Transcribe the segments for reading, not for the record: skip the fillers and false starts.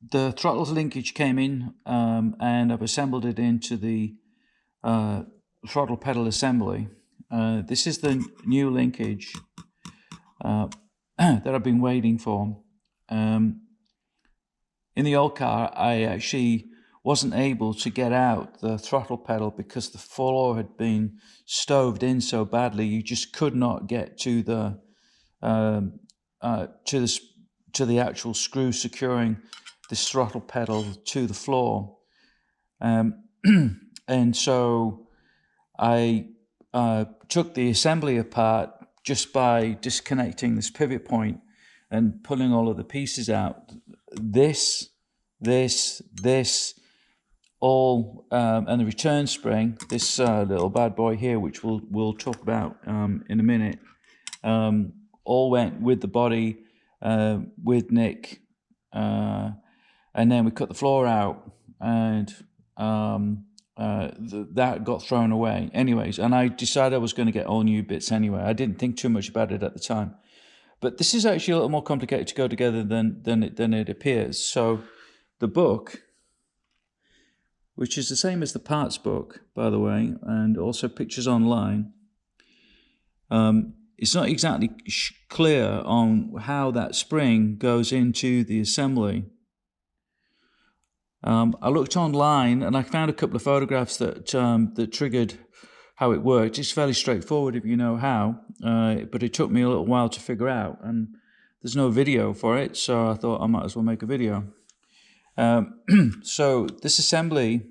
the throttle linkage came in, and I've assembled it into the throttle pedal assembly. This is the new linkage that I've been waiting for. In the old car, I actually wasn't able to get out the throttle pedal because the floor had been stoved in so badly. You just could not get to the actual screw securing this throttle pedal to the floor, and so I took the assembly apart just by disconnecting this pivot point and pulling all of the pieces out. This, all, and the return spring, this little bad boy here, which we'll talk about in a minute, all went with the body, with Nick, and then we cut the floor out, and that got thrown away anyways, and I decided I was going to get all new bits anyway. I didn't think too much about it at the time, but this is actually a little more complicated to go together than it appears. So the book, which is the same as the parts book, by the way, and also pictures online, it's not exactly clear on how that spring goes into the assembly. I looked online and I found a couple of photographs that triggered how it worked. It's fairly straightforward if you know how, but it took me a little while to figure out, and there's no video for it, so I thought I might as well make a video. So this assembly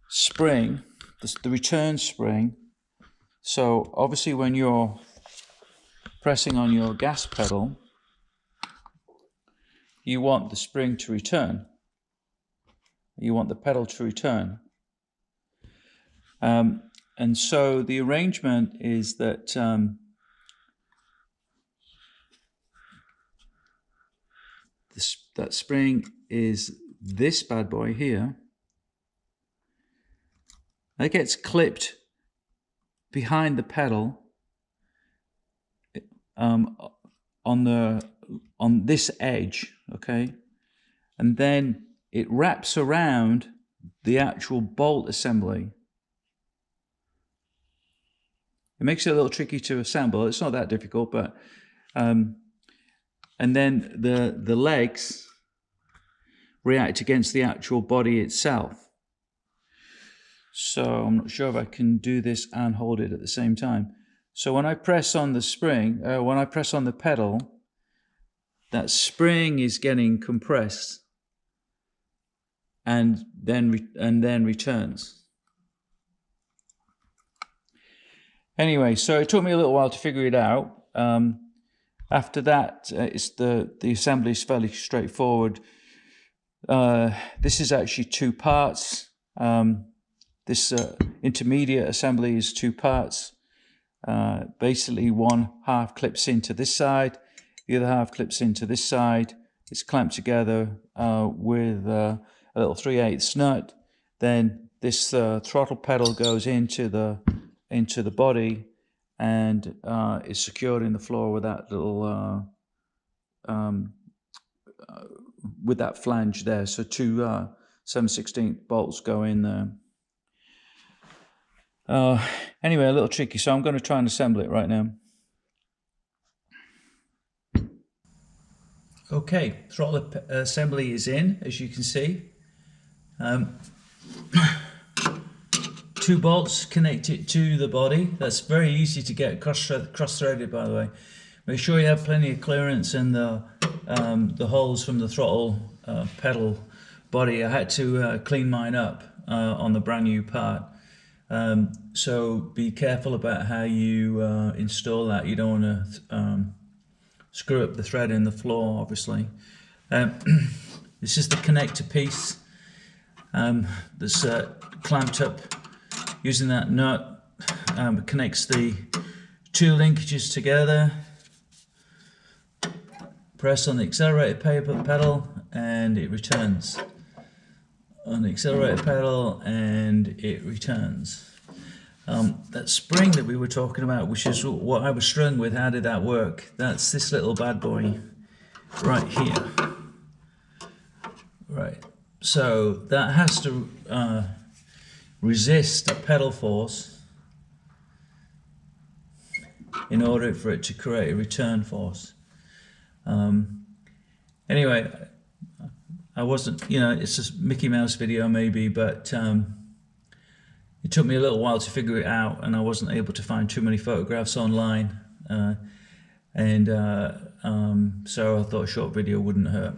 spring, the return spring, so obviously when you're pressing on your gas pedal, you want the spring to return. You want the pedal to return. And so the arrangement is that that spring is this bad boy here. That gets clipped behind the pedal on this edge, okay, and then it wraps around the actual bolt assembly. It makes it a little tricky to assemble. It's not that difficult, but and then the legs react against the actual body itself. So I'm not sure if I can do this and hold it at the same time. So when I press on the spring, when I press on the pedal, that spring is getting compressed and then returns. Anyway, so it took me a little while to figure it out. After that, it's the assembly is fairly straightforward. This is actually two parts. This intermediate assembly is two parts. Basically, one half clips into this side, the other half clips into this side. It's clamped together with a little 3/8 nut. Then this throttle pedal goes into the body and is secured in the floor with that little with that flange there. So two 7/16 bolts go in there. Anyway, a little tricky, so I'm going to try and assemble it right now. Okay, throttle assembly is in, as you can see. Two bolts connect it to the body. That's very easy to get cross-threaded, by the way. Make sure you have plenty of clearance in the holes from the throttle pedal body. I had to clean mine up on the brand new part. So be careful about how you install that. You don't want to screw up the thread in the floor, obviously. This is the connector piece that's clamped up using that nut. It connects the two linkages together. Press on the accelerator pedal and it returns. On the accelerator pedal and it returns. That spring that we were talking about, which is what I was struggling with, how did that work? That's this little bad boy right here. Right, so that has to resist a pedal force in order for it to create a return force. Anyway, I wasn't, it's a Mickey Mouse video maybe, but it took me a little while to figure it out, and I wasn't able to find too many photographs online, so I thought a short video wouldn't hurt.